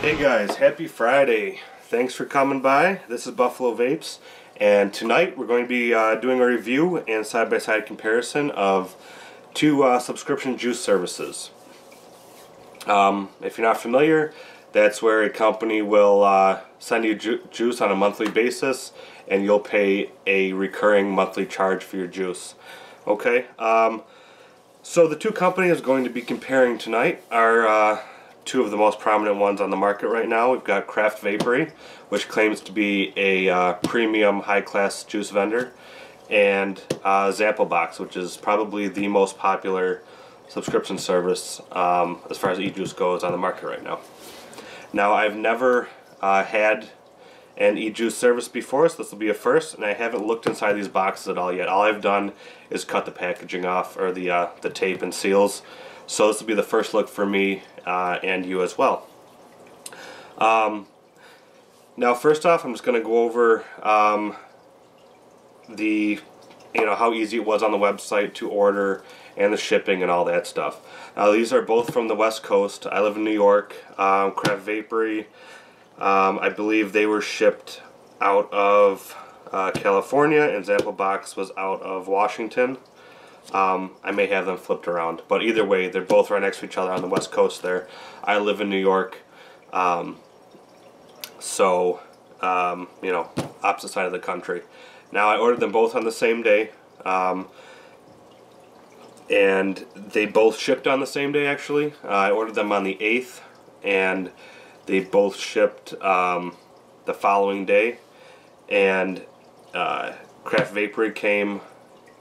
Hey guys, happy Friday. Thanks for coming by. This is Buffalo Vapes, and tonight we're going to be doing a review and side-by-side comparison of two subscription juice services. If you're not familiar, that's where a company will send you juice on a monthly basis, and you'll pay a recurring monthly charge for your juice. Okay, so the two companies I'm going to be comparing tonight are two of the most prominent ones on the market right now. We've got Craft Vapery, which claims to be a premium high-class juice vendor, and Zamplebox, which is probably the most popular subscription service as far as e-juice goes on the market right now. Now, I've never had an e-juice service before, so this will be a first, and I haven't looked inside these boxes at all yet. All I've done is cut the packaging off, or the tape and seals. So this will be the first look for me and you as well. Now, first off, I'm just going to go over how easy it was on the website to order and the shipping and all that stuff. These are both from the West Coast. I live in New York. Craft Vapery, I believe they were shipped out of California, and Zamplebox was out of Washington. I may have them flipped around, but either way, they're both right next to each other on the West Coast there. I live in New York, so opposite side of the country. Now, I ordered them both on the same day, and they both shipped on the same day, actually. I ordered them on the 8th, and they both shipped the following day, and Craft Vapery came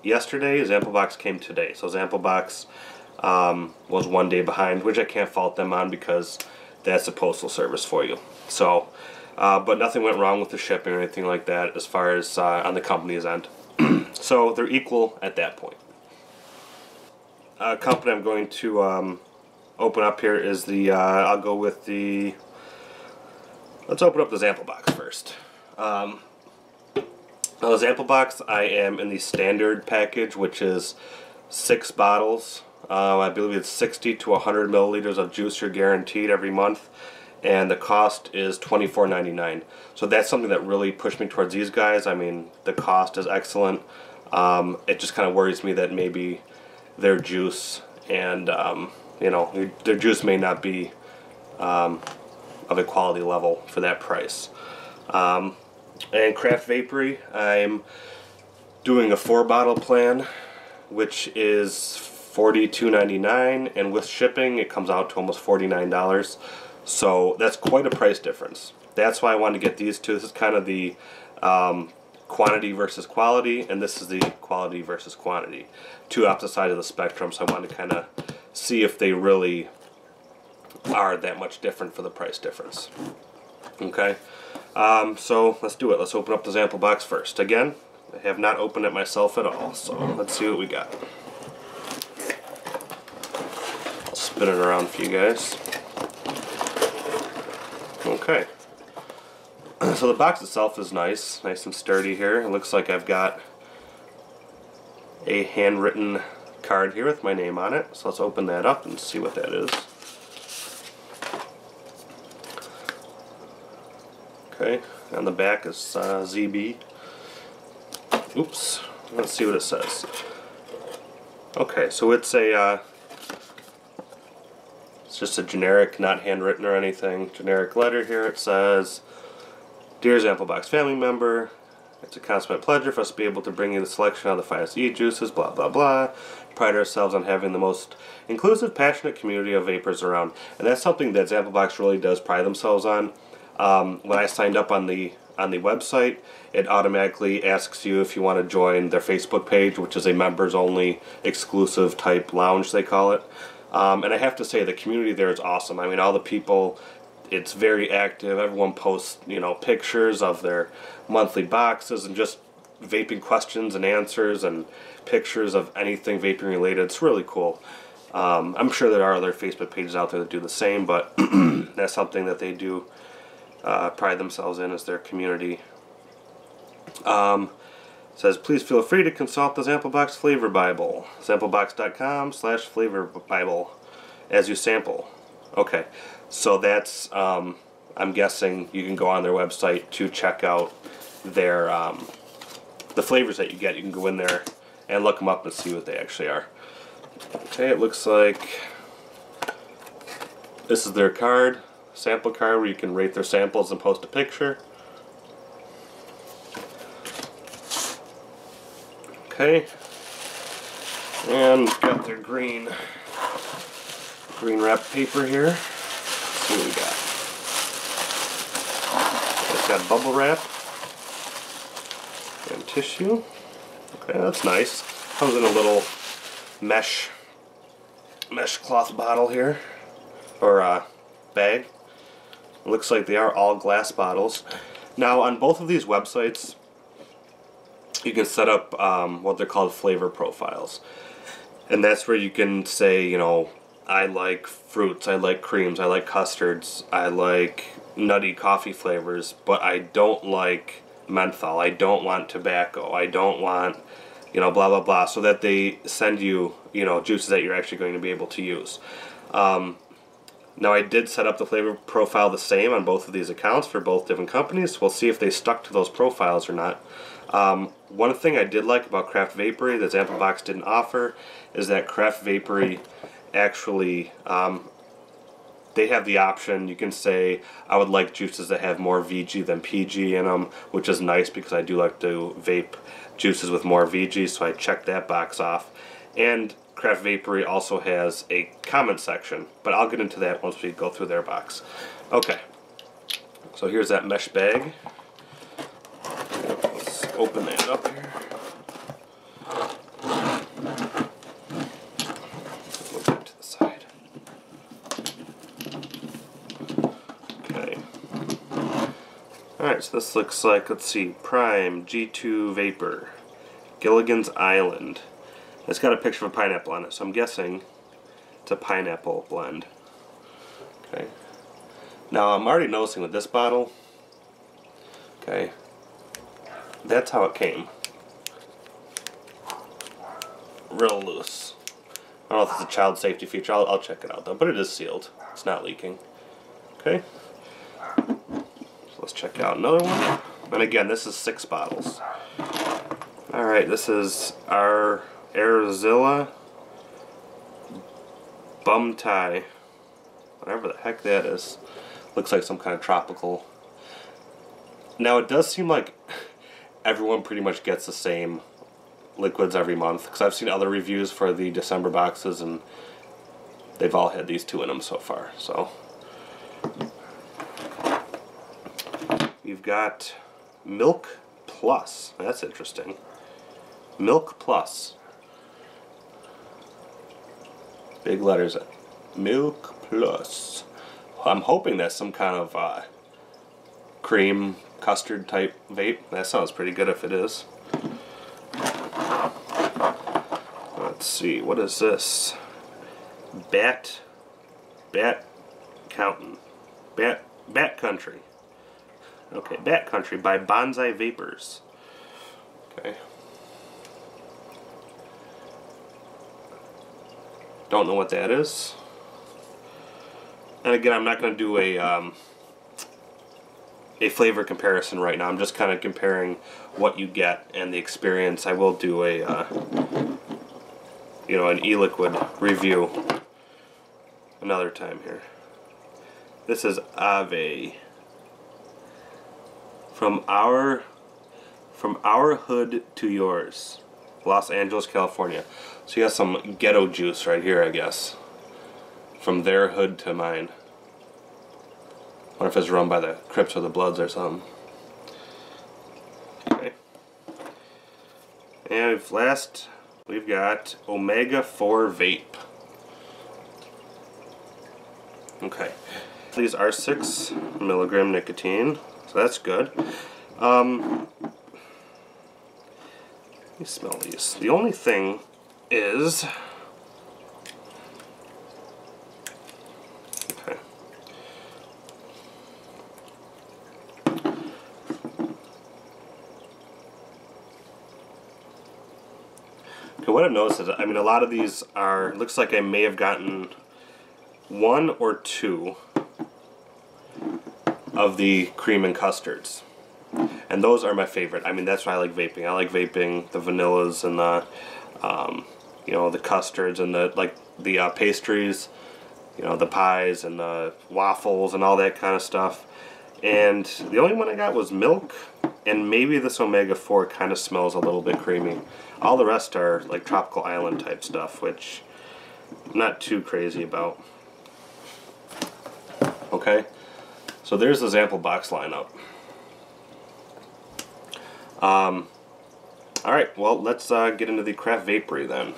yesterday, Zamplebox came today. So Zamplebox was one day behind, which I can't fault them on because that's a postal service for you. So, but nothing went wrong with the shipping or anything like that as far as on the company's end. So they're equal at that point. Company I'm going to open up here is the, I'll go with the, let's open up the Zamplebox first. Now, the Zamplebox, I am in the standard package, which is 6 bottles. I believe it's 60 to 100 milliliters of juice you're guaranteed every month, and the cost is $24.99. So that's something that really pushed me towards these guys. I mean, the cost is excellent. It just kind of worries me that maybe their juice and their juice may not be of a quality level for that price. And Craft Vapery, I'm doing a 4-bottle plan, which is $42.99, and with shipping it comes out to almost $49. So that's quite a price difference. That's why I wanted to get these two. This is kind of the quantity versus quality, and this is the quality versus quantity. Two opposite sides of the spectrum, so I wanted to kind of see if they really are that much different for the price difference. Okay. So let's do it. Let's open up the Zamplebox first. Again, I have not opened it myself at all, so let's see what we got. I'll spin it around for you guys. Okay. So the box itself is nice and sturdy here. It looks like I've got a handwritten card here with my name on it. So let's open that up and see what that is. Okay, on the back is ZB. Oops, let's see what it says. Okay, so it's just a generic, not handwritten or anything, generic letter here. It says, "Dear Zamplebox family member, it's a consummate pleasure for us to be able to bring you the selection of the finest e-juices, blah blah blah. Pride ourselves on having the most inclusive, passionate community of vapors around." And that's something that Zamplebox really does pride themselves on. When I signed up on the website, it automatically asks you if you want to join their Facebook page, which is a members-only exclusive type lounge, they call it. And I have to say, the community there is awesome. I mean, all the people, it's very active. Everyone posts, pictures of their monthly boxes and just vaping questions and answers and pictures of anything vaping related. It's really cool. I'm sure there are other Facebook pages out there that do the same, but that's something that they do pride themselves in as their community. Says, please feel free to consult the Zamplebox Flavor Bible, zamplebox.com/flavor Bible, as you sample. Okay, so that's I'm guessing you can go on their website to check out their the flavors that you get. You can go in there and look them up and see what they actually are. Okay, it looks like this is their card, sample card, where you can rate their samples and post a picture. Okay, and got their green wrap paper here. Let's see what we got. It's got bubble wrap and tissue. Okay, that's nice. Comes in a little mesh cloth bottle here, or bag. It looks like they are all glass bottles. Now on both of these websites you can set up what they're called flavor profiles, and that's where you can say, you know, I like fruits, I like creams, I like custards, I like nutty coffee flavors, but I don't like menthol, I don't want tobacco, I don't want, you know, blah blah blah, so that they send you, you know, juices that you're actually going to be able to use. Now I did set up the flavor profile the same on both of these accounts for both different companies. We'll see if they stuck to those profiles or not. One thing I did like about Craft Vapery that Zamplebox didn't offer is that Craft Vapery actually, they have the option, you can say, I would like juices that have more VG than PG in them, which is nice because I do like to vape juices with more VG, so I checked that box off. And Craft Vapery also has a comment section, but I'll get into that once we go through their box. Okay, so here's that mesh bag. Let's open that up here. Move that to the side. Okay. Alright, so this looks like, let's see, Prime, G2 Vapor, Gilligan's Island. It's got a picture of a pineapple on it, so I'm guessing it's a pineapple blend. Okay. Now I'm already noticing with this bottle, okay, that's how it came. Real loose. I don't know if it's a child safety feature. I'll check it out though, but it is sealed. It's not leaking. Okay. So let's check out another one. And again, this is 6 bottles. Alright, this is our Arizilla Bum Tie, whatever the heck that is. Looks like some kind of tropical. Now it does seem like everyone pretty much gets the same liquids every month, because I've seen other reviews for the December boxes and they've all had these 2 in them so far. So we've got Milk Plus. That's interesting. Milk Plus. Big letters. Milk Plus. I'm hoping that's some kind of cream custard type vape. That sounds pretty good if it is. Let's see, what is this? Bat Country. Okay, Bat Country by Bonsai Vapors. Okay. Don't know what that is. And again, I'm not going to do a flavor comparison right now. I'm just kind of comparing what you get and the experience. I will do a you know, an e-liquid review another time here. This is Ave. From our hood to yours, Los Angeles, California. So you got some ghetto juice right here, I guess. From their hood to mine. I wonder if it's run by the Crips or the Bloods or something. Okay. And last, we've got Omega 4 Vape. Okay. These are 6 milligram nicotine, so that's good. Let me smell these. The only thing is, okay. Okay, what I've noticed is, I mean, a lot of these are, looks like I may have gotten 1 or 2 of the cream and custards. And those are my favorite. I mean, that's why I like vaping. I like vaping the vanillas and the, you know, the custards and the pastries, you know, the pies and the waffles and all that kind of stuff. And the only one I got was milk, and maybe this omega-4 kind of smells a little bit creamy. All the rest are like tropical island type stuff, which I'm not too crazy about. Okay, so there's the Zamplebox lineup. Alright, well, let's get into the Craft Vapery then.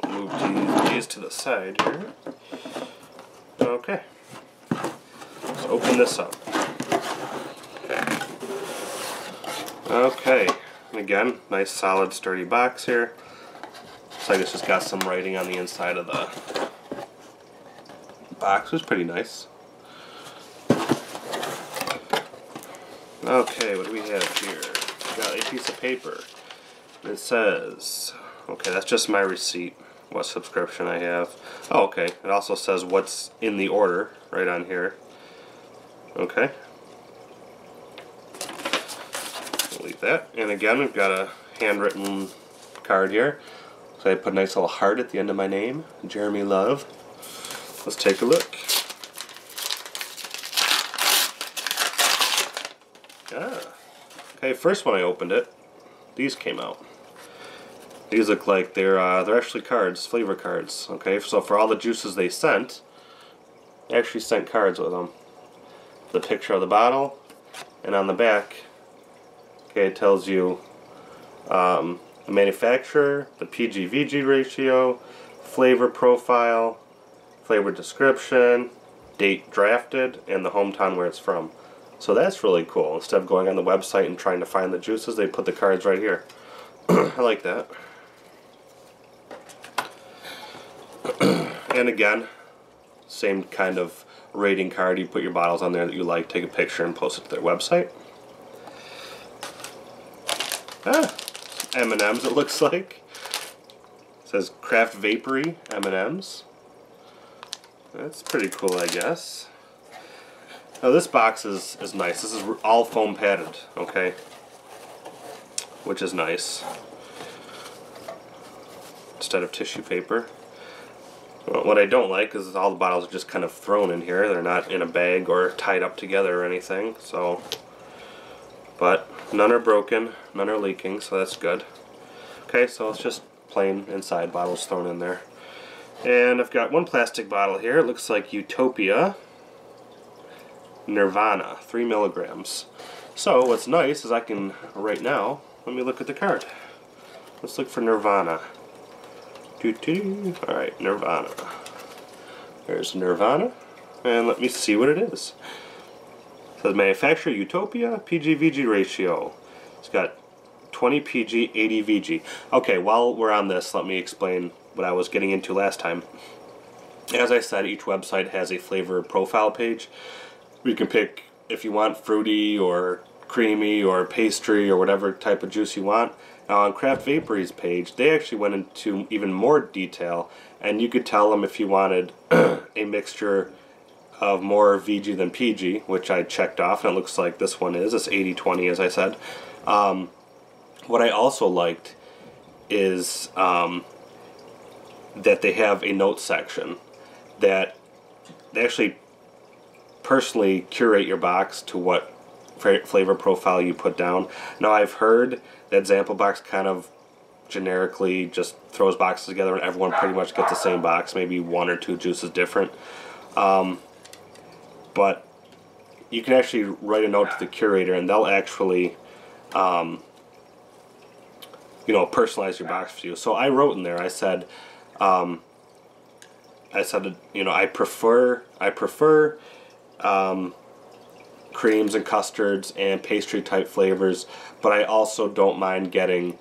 We'll move these to the side here. Okay, let's open this up. Okay, and again, nice solid sturdy box here. Looks like it's just got some writing on the inside of the box, which is pretty nice. Okay, what do we have here? We got a piece of paper. It says, okay, that's just my receipt, what subscription I have. Oh, okay, it also says what's in the order right on here. Okay. We'll leave that. And again, we've got a handwritten card here. So I put a nice little heart at the end of my name, Jeremy Love. Let's take a look. Okay, first when I opened it, these came out. These look like they're actually cards, flavor cards. Okay, so for all the juices they sent, they actually sent cards with them. The picture of the bottle, and on the back, okay, it tells you the manufacturer, the PG/VG ratio, flavor profile, flavor description, date drafted, and the hometown where it's from. So that's really cool. Instead of going on the website and trying to find the juices, they put the cards right here. I like that. And again, same kind of rating card. You put your bottles on there that you like, take a picture, and post it to their website. M&M's it looks like. It says Craft Vapery M&M's. That's pretty cool, I guess. Now this box is nice. This is all foam padded, okay? Which is nice. Instead of tissue paper. Well, what I don't like is all the bottles are just kind of thrown in here. They're not in a bag or tied up together or anything. So, but none are broken, none are leaking, so that's good. Okay, so it's just plain inside bottles thrown in there. And I've got one plastic bottle here. It looks like Utopia Nirvana, 3 milligrams. So what's nice is I can, right now, let me look at the card. Let's look for Nirvana. Alright, Nirvana. There's Nirvana. And let me see what it is. It says manufacturer Utopia, PG/VG ratio. It's got 20 PG, 80 VG. Okay, while we're on this, let me explain what I was getting into last time. As I said, each website has a flavor profile page. You can pick if you want fruity or creamy or pastry or whatever type of juice you want. Now on Craft Vapory's page, they actually went into even more detail, and you could tell them if you wanted a mixture of more VG than PG, which I checked off, and it looks like this one is. It's 80-20, as I said. What I also liked is that they have a notes section that they actually personally curate your box to what flavor profile you put down. Now I've heard that Zamplebox kind of generically just throws boxes together and everyone pretty much gets the same box, maybe 1 or 2 juices different. But you can actually write a note to the curator and they'll actually you know, personalize your box for you. So I wrote in there, I said you know, I prefer creams and custards and pastry type flavors, but I also don't mind getting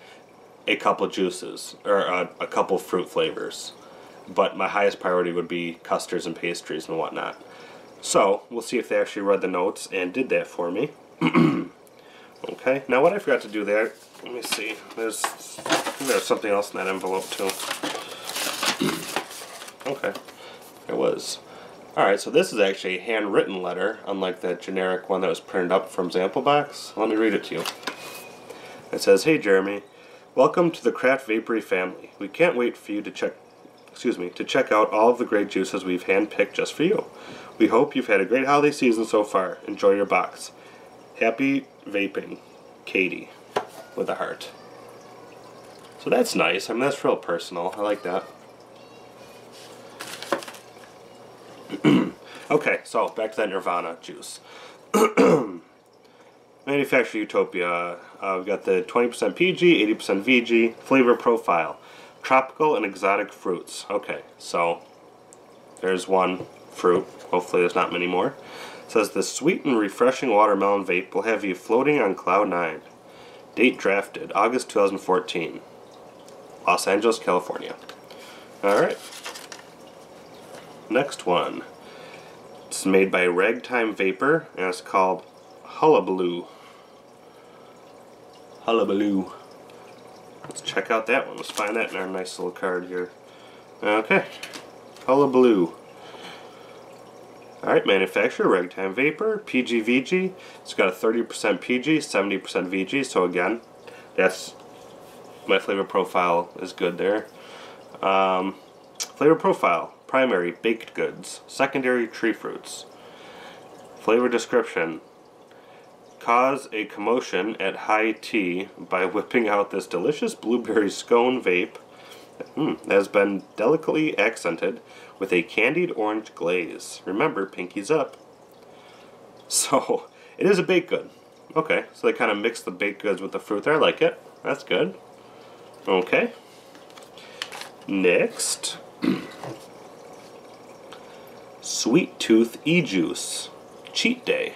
a couple juices or a couple fruit flavors, but my highest priority would be custards and pastries and whatnot. So we'll see if they actually read the notes and did that for me. Okay, now what I forgot to do there, let me see, there's something else in that envelope too. Okay, there was. Alright, so this is actually a handwritten letter, unlike that generic one that was printed up from Zamplebox. Let me read it to you. It says, "Hey Jeremy, welcome to the Craft Vapery family. We can't wait for you to check out all of the great juices we've handpicked just for you. We hope you've had a great holiday season so far. Enjoy your box. Happy vaping, Katie," with a heart. So that's nice. I mean, that's real personal. I like that. Okay, so back to that Nirvana juice. Manufacturer Utopia. We've got the 20% PG, 80% VG. Flavor profile: tropical and exotic fruits. Okay, so there's one fruit. Hopefully there's not many more. It says the sweet and refreshing watermelon vape will have you floating on cloud 9. Date drafted August 2014. Los Angeles, California. Alright. Next one. It's made by Ragtime Vapor and it's called Hullabaloo. Hullabaloo. Let's check out that one. Let's find that in our nice little card here. Okay. Hullabaloo. Alright, manufacturer, Ragtime Vapor, PG VG. It's got a 30% PG, 70% VG, so again, that's my flavor profile is good there. Flavor profile: primary, baked goods. Secondary, tree fruits. Flavor description: cause a commotion at high tea by whipping out this delicious blueberry scone vape that has been delicately accented with a candied orange glaze. Remember, pinkies up. So, it is a baked good. Okay, so they kind of mix the baked goods with the fruit there. I like it. That's good. Okay. Next. Sweet Tooth E-Juice. Cheat Day.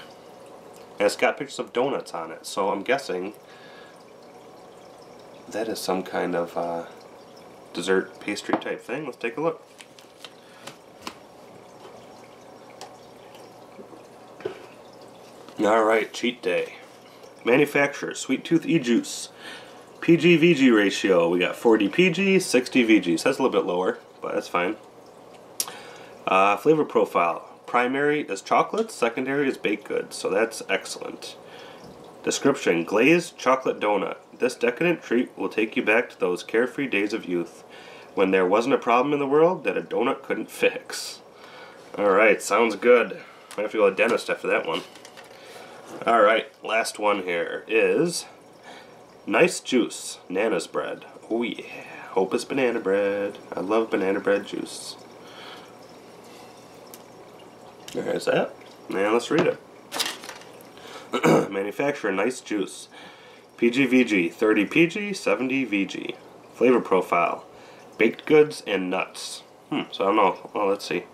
And it's got pictures of donuts on it, so I'm guessing that is some kind of dessert pastry type thing. Let's take a look. Alright, Cheat Day. Manufacturer, Sweet Tooth E-Juice. PG-VG ratio, we got 40 PG, 60 VG. So that's a little bit lower, but that's fine. Flavor profile: primary is chocolate, secondary is baked goods, so that's excellent. Description: glazed chocolate donut. This decadent treat will take you back to those carefree days of youth, when there wasn't a problem in the world that a donut couldn't fix. Alright, sounds good. Might have to go to the dentist after that one. Alright, last one here is Nice Juice, Nana's Bread. Oh yeah, hope it's banana bread. I love banana bread juice. There's that. Now let's read it. Manufacturer, Nice Juice. PG-VG, 30 PG, 70 VG. Flavor profile: baked goods and nuts. So I don't know. Well, let's see.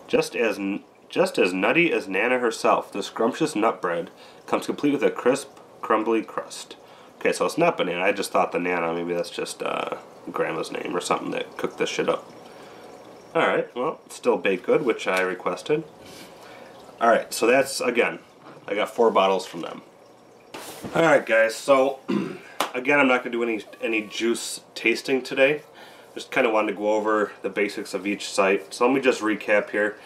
Just as nutty as Nana herself, this scrumptious nut bread comes complete with a crisp, crumbly crust. Okay, so it's not banana. I just thought the Nana, maybe that's just Grandma's name or something that cooked this shit up. Alright, well, it's still baked good, which I requested. Alright, so that's, again, I got 4 bottles from them. Alright guys, so again, I'm not going to do any juice tasting today. Just kind of wanted to go over the basics of each site. So let me just recap here.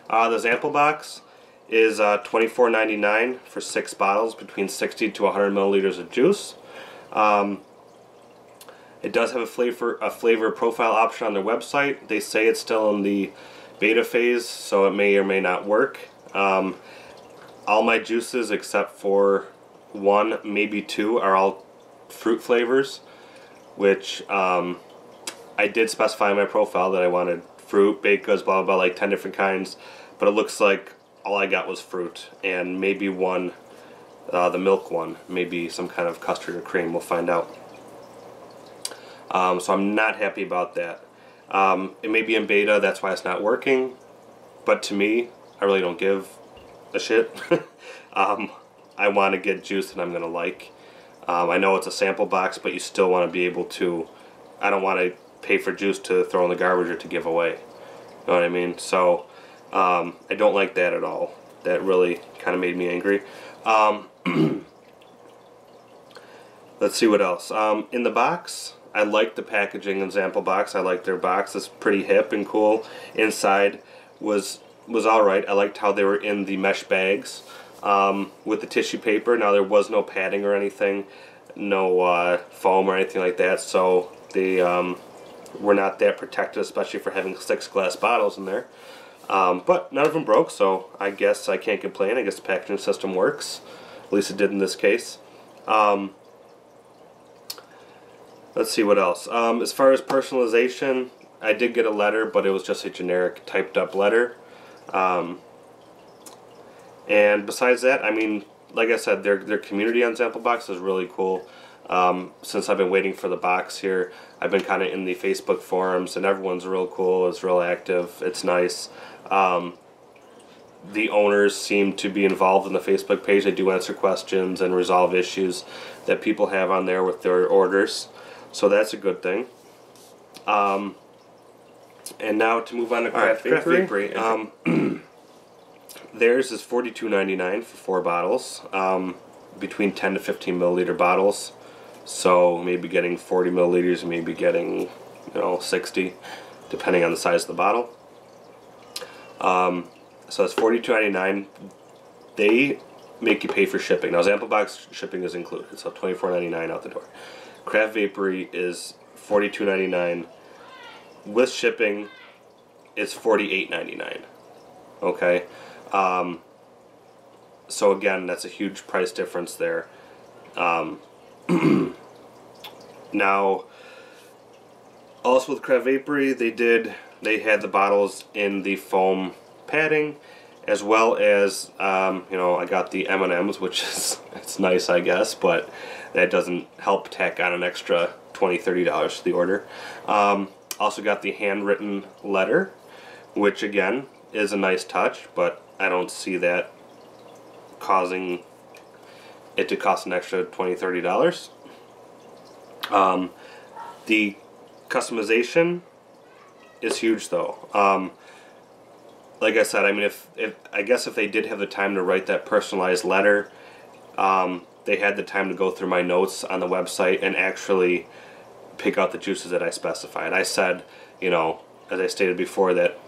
The Zamplebox is $24.99 for 6 bottles, between 60 to 100 milliliters of juice. It does have a flavor profile option on their website. They say it's still in the beta phase, so it may or may not work. All my juices except for 1, maybe 2, are all fruit flavors, which I did specify in my profile that I wanted fruit, baked goods, blah blah blah, like 10 different kinds, but it looks like all I got was fruit, and maybe one, the milk one, maybe some kind of custard or cream. We'll find out. So I'm not happy about that. It may be in beta, that's why it's not working, but to me, I really don't give a shit. I want to get juice that I'm going to like. I know it's a sample box, but you still want to be able to, I don't want to pay for juice to throw in the garbage or to give away. You know what I mean? So I don't like that at all. That really kind of made me angry. Let's see what else. In the box, I like the packaging in Zamplebox. I like their box. It's pretty hip and cool. Inside was was alright. I liked how they were in the mesh bags with the tissue paper. Now there was no padding or anything, no foam or anything like that, so they were not that protected, especially for having 6 glass bottles in there. But none of them broke, so I guess I can't complain. I guess the packaging system works. At least it did in this case. Let's see what else. As far as personalization, I did get a letter, but it was just a generic typed up letter. And besides that, I mean, like I said, their community on Zamplebox is really cool. Since I've been waiting for the box here, I've been kind of in the Facebook forums, and everyone's real cool. It's real active. It's nice. The owners seem to be involved in the Facebook page. They do answer questions and resolve issues that people have on there with their orders. So that's a good thing. And now to move on to Craft Vapery. Theirs is $42.99 for 4 bottles, between 10 to 15 milliliter bottles. So maybe getting 40 milliliters, maybe getting 60, depending on the size of the bottle. So it's $42.99. They make you pay for shipping. Now Zamplebox shipping is included, so $24.99 out the door. Craft Vapery is $42.99. With shipping, it's $48.99. Okay. So again, that's a huge price difference there. Now, also with Craft Vapery, they had the bottles in the foam padding, as well as I got the M&Ms, which is it's nice, I guess, but that doesn't help tack on an extra $20-$30 to the order. Also got the handwritten letter, which again is a nice touch, but I don't see that causing it to cost an extra $20-$30. The customization is huge, though. Like I said, I mean, I guess if they did have the time to write that personalized letter, they had the time to go through my notes on the website and actually pick out the juices that I specified. I said, as I stated before, that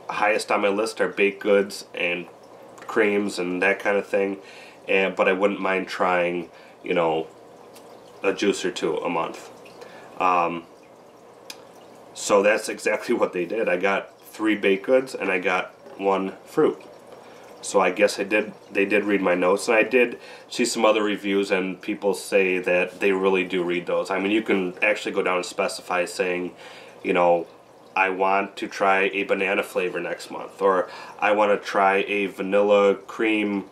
highest on my list are baked goods and creams and that kind of thing, but I wouldn't mind trying a juice or two a month. So that's exactly what they did. I got 3 baked goods and I got 1 fruit. So I guess they did read my notes, and I did see some other reviews, and people say that they really do read those. I mean, you can actually go down and specify saying, I want to try a banana flavor next month, or I want to try a vanilla cream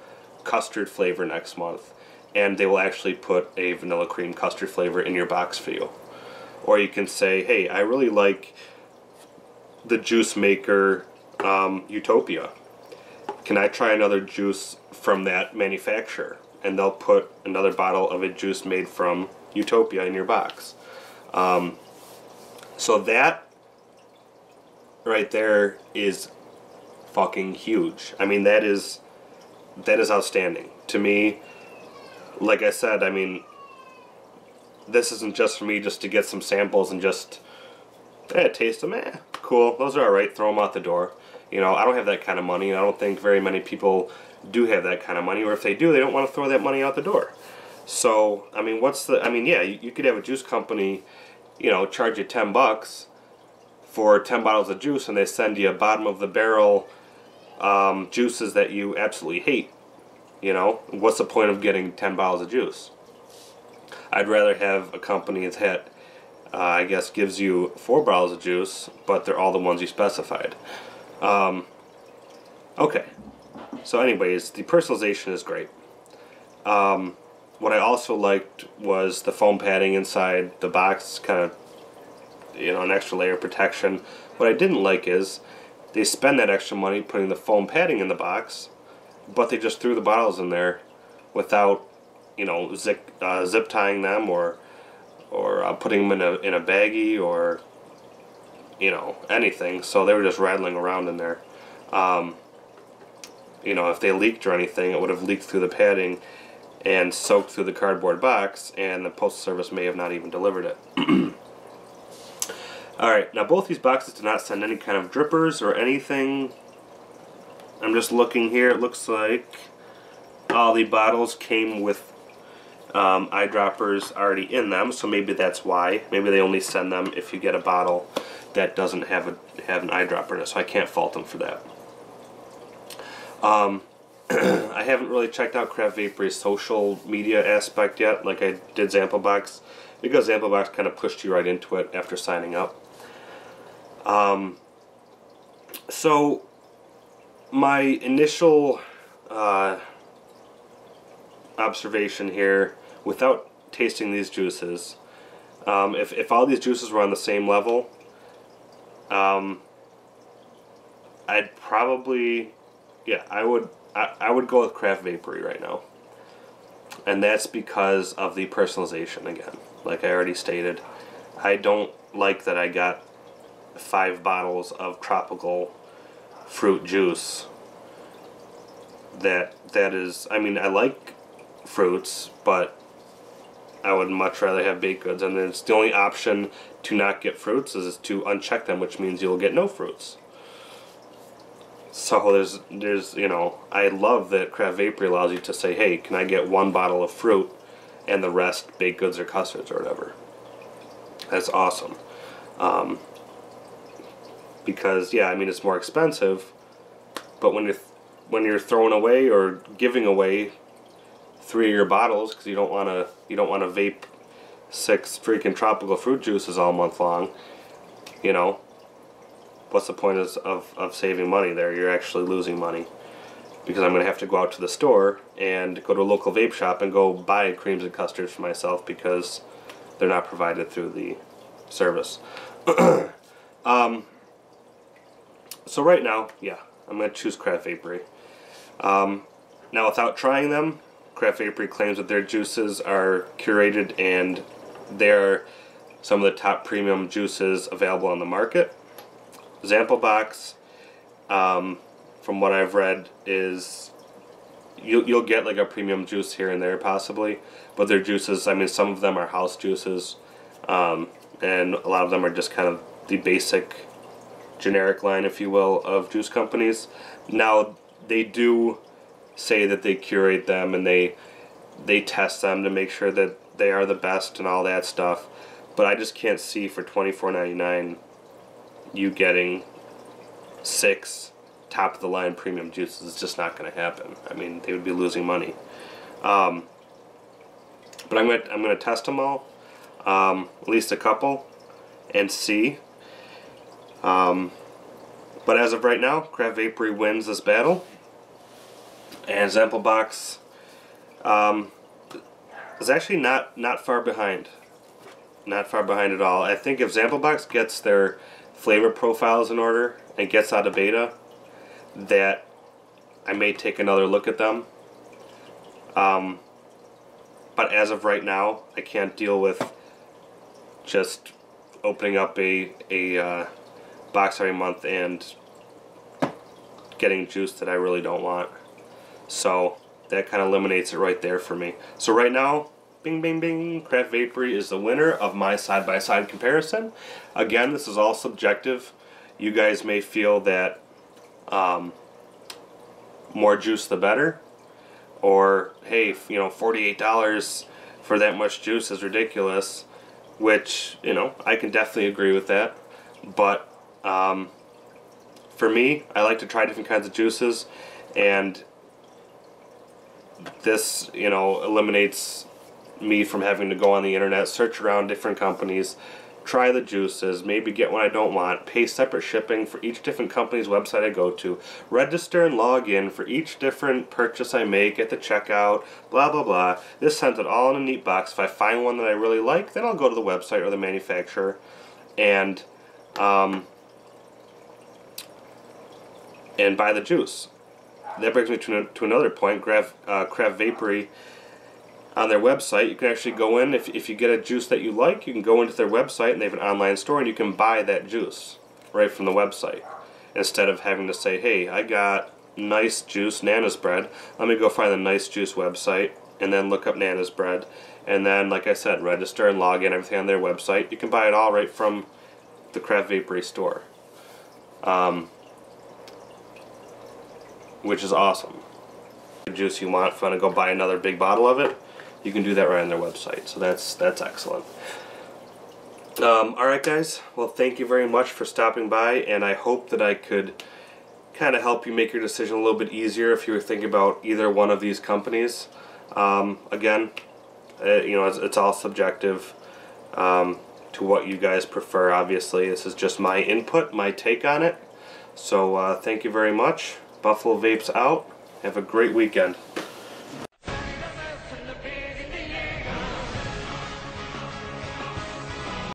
custard flavor next month, and they will actually put a vanilla cream custard flavor in your box for you. Or you can say, hey, I really like the juice maker Utopia. Can I try another juice from that manufacturer? And they'll put another bottle of a juice made from Utopia in your box. So that right there is fucking huge. I mean, that is outstanding. To me, like I said, I mean, this isn't just for me just to get some samples and just taste them. Cool, those are alright, throw them out the door. I don't have that kind of money, and I don't think very many people do have that kind of money, or if they do, they don't want to throw that money out the door. So, I mean, yeah, you could have a juice company, charge you $10 for 10 bottles of juice, and they send you bottom of the barrel juices that you absolutely hate. What's the point of getting 10 bottles of juice? I'd rather have a company that I guess gives you 4 bottles of juice, but they're all the ones you specified. Okay, so anyways, the personalization is great. What I also liked was the foam padding inside the box, kind of, an extra layer of protection. What I didn't like is they spend that extra money putting the foam padding in the box, but they just threw the bottles in there without, zip tying them or putting them in a baggie or anything. So they were just rattling around in there. If they leaked or anything, it would have leaked through the padding and soaked through the cardboard box, and the postal service may have not even delivered it. Alright, now both these boxes did not send any kind of drippers or anything I'm just looking here. It looks like all the bottles came with eyedroppers already in them, so maybe that's why. Maybe they only send them if you get a bottle that doesn't have an eyedropper in it, so I can't fault them for that. I haven't really checked out Craft Vapory's social media aspect yet, like I did Zamplebox, because Zamplebox kind of pushed you right into it after signing up. So my initial observation here, without tasting these juices, if all these juices were on the same level, I'd probably, yeah, I would go with Craft Vapery right now. And that's because of the personalization again. Like I already stated, I don't like that I got 5 bottles of tropical fruit juice. That is, I mean, I like fruits, but I would much rather have baked goods, and it's the only option to not get fruits is to uncheck them, which means you'll get no fruits. So there's you know, I love that Craft Vapory allows you to say, hey, can I get 1 bottle of fruit and the rest baked goods or custards or whatever. That's awesome. Because yeah, I mean, it's more expensive, but when you're throwing away or giving away 3 of your bottles because you don't want to vape 6 freaking tropical fruit juices all month long, you know, what's the point of saving money there? You're actually losing money, because I'm going to have to go out to the store and go to a local vape shop and go buy creams and custards for myself because they're not provided through the service. So right now, yeah, I'm going to choose Craft Vapory. Now, without trying them, Craft Vapory claims that their juices are curated and they're some of the top premium juices available on the market. Zamplebox, from what I've read, is you'll get like a premium juice here and there possibly, but their juices, I mean, some of them are house juices, and a lot of them are just kind of the basic generic line, if you will, of juice companies. Now, they do say that they curate them and they test them to make sure that they are the best and all that stuff, but I just can't see for $24.99 you getting 6 top of the line premium juices. It's just not going to happen. I mean, they would be losing money. But I'm gonna test them all, at least a couple, and see. But as of right now, Craft Vapory wins this battle, and Zamplebox is actually not far behind. Not far behind at all. I think if Zamplebox gets their flavor profiles in order and gets out of beta, that I may take another look at them. But as of right now, I can't deal with just opening up a box every month and getting juice that I really don't want. So that kind of eliminates it right there for me. So right now, bing, bing, bing, Craft Vapory is the winner of my side-by-side comparison. Again, this is all subjective. You guys may feel that more juice the better, or hey, you know, $48 for that much juice is ridiculous, which, you know, I can definitely agree with that. But for me, I like to try different kinds of juices, and this, you know, eliminates me from having to go on the internet, search around different companies, try the juices, maybe get one I don't want, pay separate shipping for each different company's website I go to, register and log in for each different purchase I make at the checkout, blah blah blah. This sends it all in a neat box. If I find one that I really like, then I'll go to the website or the manufacturer and buy the juice. That brings me to another point. Craft Vapory, on their website, you can actually go in, if you get a juice that you like, you can go into their website and they have an online store and you can buy that juice right from the website, instead of having to say, hey, I got Nice Juice Nana's Bread, let me go find the Nice Juice website and then look up Nana's Bread, and then, like I said, register and log in everything on their website. You can buy it all right from the Craft Vapory store. which is awesome. The juice you want, if you want to go buy another big bottle of it, you can do that right on their website. So that's excellent. Alright guys, well thank you very much for stopping by, and I hope that I could kind of help you make your decision a little bit easier if you were thinking about either one of these companies. Again, you know, it's all subjective to what you guys prefer. Obviously, this is just my input, my take on it. So thank you very much. Buffalo Vapes out. Have a great weekend.